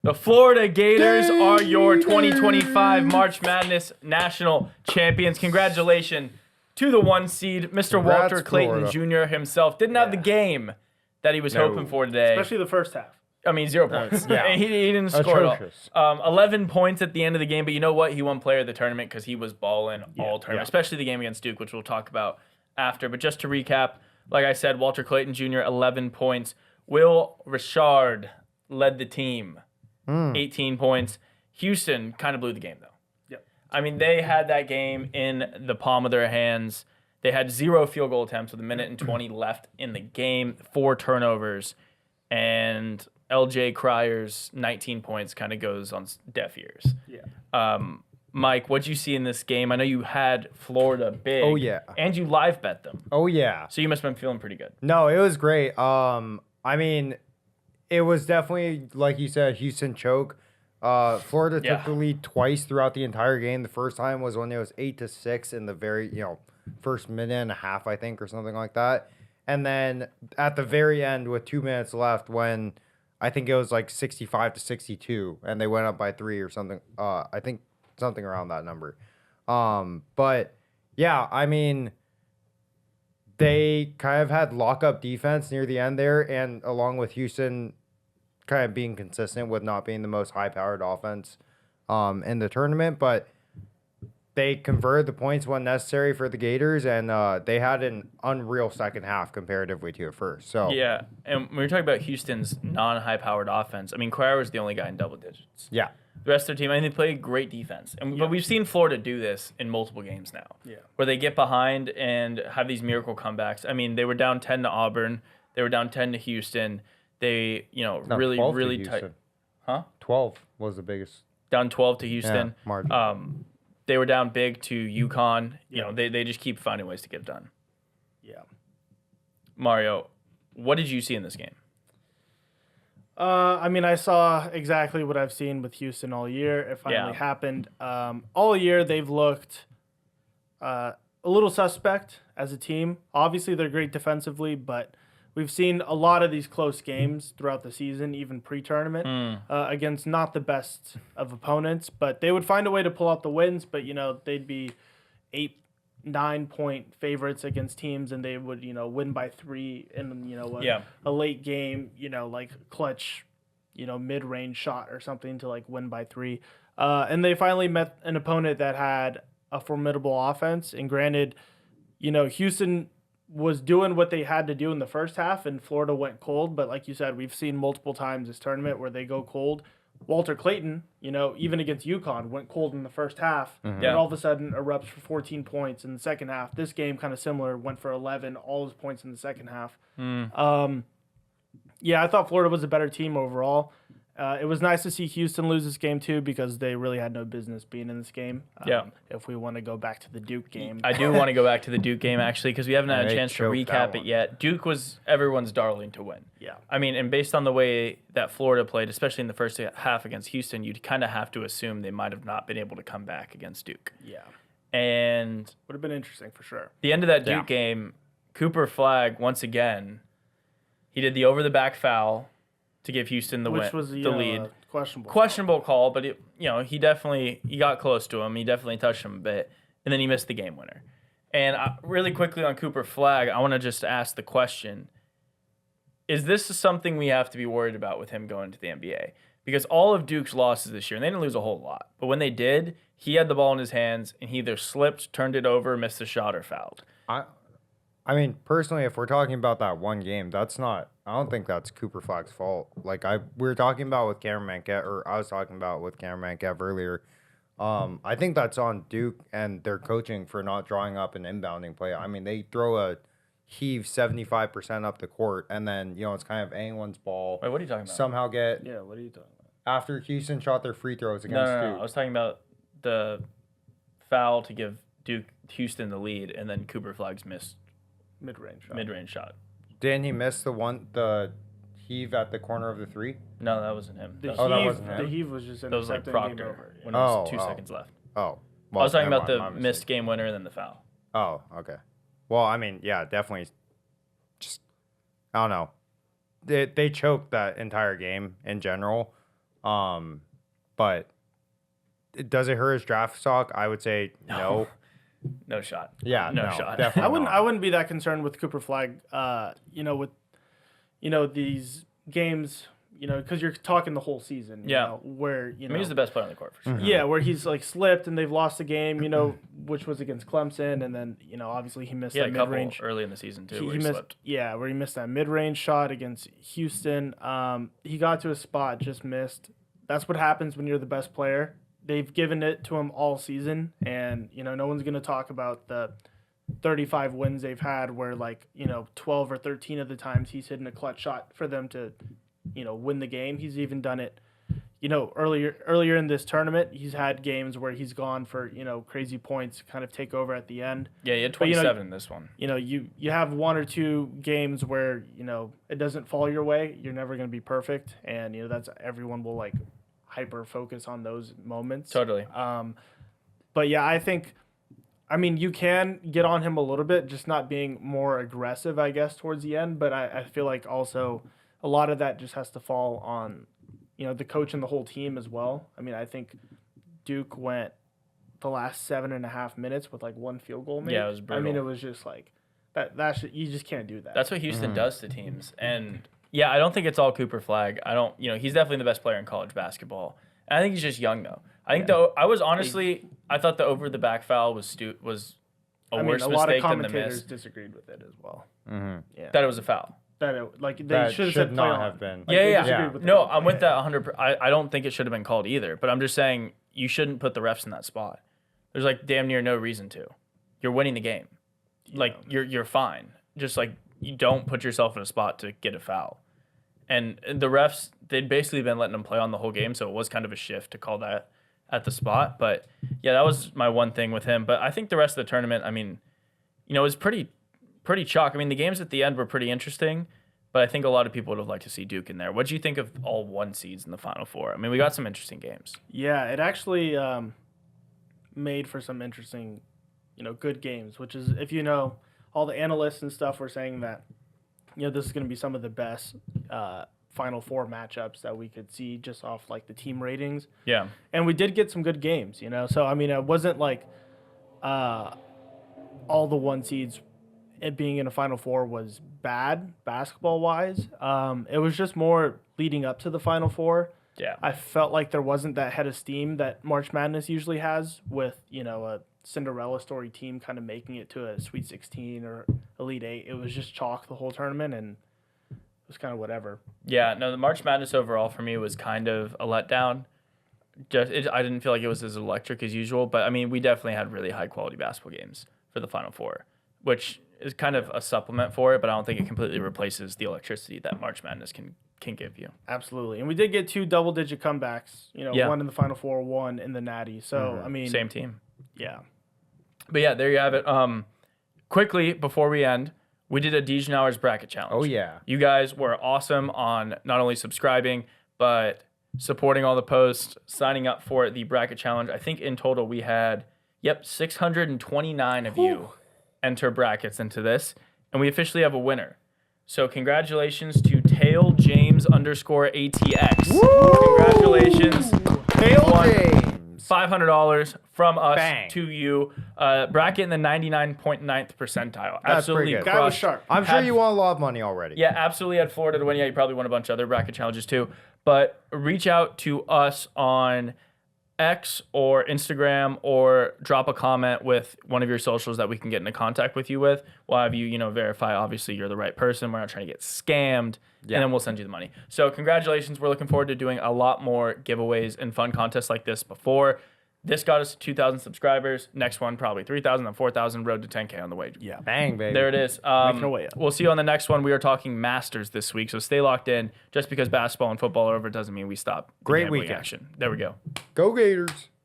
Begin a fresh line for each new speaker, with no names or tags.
The Florida Gators are your 2025 March Madness national champions. Congratulations to the 1 seed, Mr. Walter Clayton Jr. himself. Didn't have the game that he was hoping for today.
Especially the first half.
I mean, 0 points.
Yeah.
he didn't score at all. 11 points at the end of the game, but you know what? He won player of the tournament because he was balling all tournament, especially the game against Duke, which we'll talk about after. But just to recap, like I said, Walter Clayton Jr., 11 points. Will Richard led the team, 18 points. Houston kind of blew the game, though.
Yep.
I mean, they had that game in the palm of their hands. They had 0 field goal attempts with 1:20 left in the game, 4 turnovers, and LJ Cryer's 19 points kind of goes on deaf ears.
Yeah.
Mike, what'd you see in this game? I know you had Florida big.
Oh, yeah.
And you live bet them.
Oh, yeah.
So you must have been feeling pretty good.
No, it was great. I mean, it was definitely, like you said, Houston choke. Florida took the lead twice throughout the entire game. The first time was when it was 8-6 in the very, first minute and a half, I think, or something like that. And then at the very end with 2 minutes left when I think it was like 65-62 and they went up by 3 or something. I think something around that number. But yeah, I mean, they kind of had lock-up defense near the end there, and along with Houston kind of being consistent with not being the most high-powered offense in the tournament. But they converted the points when necessary for the Gators, and they had an unreal second half comparatively to the first. So
yeah, and when you're talking about Houston's non-high-powered offense, I mean, Cryer was the only guy in double digits.
Yeah.
The rest of their team, I think they play great defense. But we've seen Florida do this in multiple games now.
Yeah.
Where they get behind and have these miracle comebacks. I mean, they were down 10 to Auburn. They were down 10 to Houston. They, really tight. Huh?
12 was the biggest.
Down 12 to Houston.
Yeah, margin.
They were down big to UConn. They just keep finding ways to get it done.
Yeah.
Mario, what did you see in this game?
I mean, I saw exactly what I've seen with Houston all year. It finally happened. All year, they've looked a little suspect as a team. Obviously, they're great defensively, but we've seen a lot of these close games throughout the season, even pre-tournament, against not the best of opponents. But they would find a way to pull out the wins, but, they'd be 8-9 point favorites against teams, and they would, win by 3 in, a late game, like clutch, mid-range shot or something to like win by 3. And they finally met an opponent that had a formidable offense. And granted, Houston was doing what they had to do in the first half, and Florida went cold. But like you said, we've seen multiple times this tournament where they go cold. Walter Clayton, even against UConn, went cold in the first half, and all of a sudden erupts for 14 points in the second half. This game, kind of similar, went for 11, all his points in the second half. I thought Florida was a better team overall. It was nice to see Houston lose this game, too, because they really had no business being in this game. If we want to go back to the Duke game.
I do want to go back to the Duke game, actually, because we haven't had a chance to recap it yet. Duke was everyone's darling to win.
Yeah.
I mean, and based on the way that Florida played, especially in the first half against Houston, you'd kind of have to assume they might have not been able to come back against Duke.
Yeah.
And
would have been interesting for sure.
The end of that Duke game, Cooper Flagg, once again, he did the over-the-back foul to give Houston the
Which was the
lead.
Questionable
call, but he got close to him. He definitely touched him a bit, and then he missed the game winner. And really quickly on Cooper Flagg, I want to just ask the question: is this something we have to be worried about with him going to the NBA? Because all of Duke's losses this year, and they didn't lose a whole lot, but when they did, he had the ball in his hands, and he either slipped, turned it over, missed a shot, or fouled.
I mean, personally, if we're talking about that one game, I don't think that's Cooper Flagg's fault. Like we were talking about with Cameron Mankev, or I was talking about with Cameron Mankev earlier. I think that's on Duke and their coaching for not drawing up an inbounding play. I mean, they throw a heave 75% up the court, and then, it's kind of anyone's ball.
Wait, what are you talking about?
Somehow
what are you talking about?
After Houston shot their free throws against Duke.
No. I was talking about the foul to give Houston the lead, and then Cooper Flagg's missed mid-range shot.
Didn't he miss the heave at the corner of the 3?
No, that wasn't him.
That wasn't him. The heave was just
that was like Proctor when it was 2 seconds left.
Oh.
Well, I was talking about the missed game winner and then the foul.
Oh, okay. Well, I mean, yeah, definitely. Just, I don't know. They choked that entire game in general, But does it hurt his draft stock? I would say no.
No shot.
Yeah,
no shot.
Definitely
I wouldn't be that concerned with Cooper Flag. With these games, because you're talking the whole season. Where
I mean, he's the best player on the court for sure.
Mm-hmm. Yeah, where he's like slipped and they've lost the game. Which was against Clemson, and then obviously he missed that mid-range
early in the season too.
He missed,
slipped.
Yeah, where he missed that mid-range shot against Houston. He got to a spot, just missed. That's what happens when you're the best player. They've given it to him all season, and no one's going to talk about the 35 wins they've had where 12 or 13 of the times he's hitting a clutch shot for them to win the game. He's even done it earlier in this tournament. He's had games where he's gone for crazy points, kind of take over at the end.
Yeah, he had 27 in this one.
You have one or two games where it doesn't fall your way. You're never going to be perfect, and that's everyone will hyper focus on those moments.
Totally.
But yeah, I think, you can get on him a little bit, just not being more aggressive, I guess, towards the end. But I feel like also a lot of that just has to fall on, the coach and the whole team as well. I think Duke went the last 7.5 minutes with one field goal made.
Yeah, it was brutal.
It was just you just can't do that.
That's what Houston does to teams. And yeah, I don't think it's all Cooper Flag. He's definitely the best player in college basketball. And I think he's just young though. I think I thought the over the back foul was a worse
a lot of
mistake than the
commentators
miss.
disagreed with it as well.
Mm-hmm.
Yeah.
That it was a foul.
They should
should not
play
have
on.
been.
Yeah. No, I'm with that 100%. I don't think it should have been called either. But I'm just saying you shouldn't put the refs in that spot. There's damn near no reason to. You're winning the game. You're fine. Just you don't put yourself in a spot to get a foul. And the refs, they'd basically been letting them play on the whole game, so it was kind of a shift to call that at the spot. But yeah, that was my one thing with him. But I think the rest of the tournament, it was pretty chalk. The games at the end were pretty interesting, but I think a lot of people would have liked to see Duke in there. What do you think of all 1 seeds in the Final Four? We got some interesting games.
Yeah, it actually made for some interesting, good games, which is, if all the analysts and stuff were saying that, this is going to be some of the best Final Four matchups that we could see just off the team ratings.
Yeah.
And we did get some good games, So, it wasn't all the 1 seeds, it being in a Final Four was bad basketball-wise. It was just more leading up to the Final Four.
Yeah.
I felt like there wasn't that head of steam that March Madness usually has with, a Cinderella story team kind of making it to a Sweet 16 or Elite 8. It was just chalk the whole tournament, and it was kind of whatever.
Yeah, no, the March Madness overall for me was kind of a letdown. I didn't feel like it was as electric as usual, but we definitely had really high-quality basketball games for the Final Four, which is kind of a supplement for it, but I don't think it completely replaces the electricity that March Madness can give you.
Absolutely. And we did get 2 double-digit comebacks, one in the Final Four, one in the Natty. So,
Same team.
Yeah.
But yeah, there you have it. Quickly, before we end, we did a Dejan Hours bracket challenge.
Oh, yeah.
You guys were awesome on not only subscribing, but supporting all the posts, signing up for the bracket challenge. I think in total we had, 629 of you enter brackets into this, and we officially have a winner. So congratulations to Tail James _ATX. Woo! Congratulations.
Tail James.
$500 from us
Bang.
to you. Bracket in the 99.9th percentile.
That's
Absolutely
pretty good.
crushed.
That was sharp.
I'm sure you won a lot of money already.
Yeah, absolutely had Florida to win. Yeah, you probably won a bunch of other bracket challenges too. But reach out to us on X or Instagram, or drop a comment with one of your socials that we can get into contact with you with. We'll have you, verify obviously you're the right person. We're not trying to get scammed. Yeah. And then we'll send you the money. So congratulations. We're looking forward to doing a lot more giveaways and fun contests like this before. This got us to 2,000 subscribers. Next one, probably 3,000 and 4,000. Road to 10K on the way.
Yeah.
Bang, baby.
There it is.
Making our way up.
We'll see you on the next one. We are talking Masters this week, so stay locked in. Just because basketball and football are over doesn't mean we stop.
Great
gambling
weekend.
Action. There we go.
Go Gators.